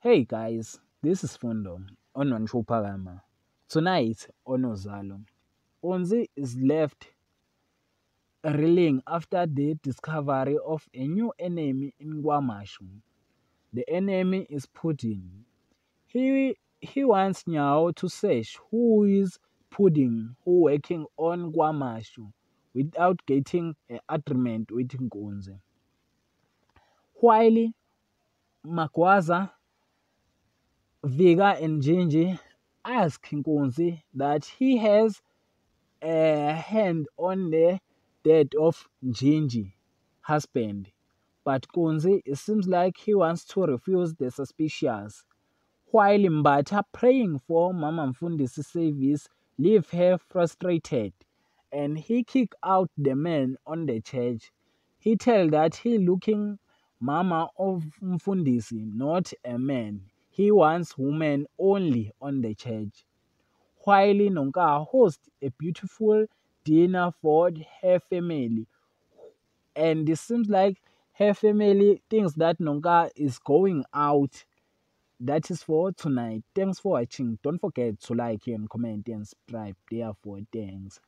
Hey guys, this is Fundo on Wanchupagama. Tonight on Uzalo, Onzi is left reeling after the discovery of a new enemy in Guamashu. The enemy is Pudding. He wants Nyao to search who is Pudding who working on Guamashu without getting an agreement with Nkunzi. While Magwaza, Vega and Gingy ask Nkunzi that he has a hand on the death of Gingy, husband, but Nkunzi it seems like he wants to refuse the suspicious. While Mbata praying for Mama Mfundi's service leave her frustrated, and he kick out the man on the church. He tell that he looking Mama of Mfundisi, not a man. He wants women only on the church. While Nonka host a beautiful dinner for her family, and it seems like her family thinks that Nonka is going out. That is for tonight. Thanks for watching. Don't forget to like and comment and subscribe. Therefore, thanks.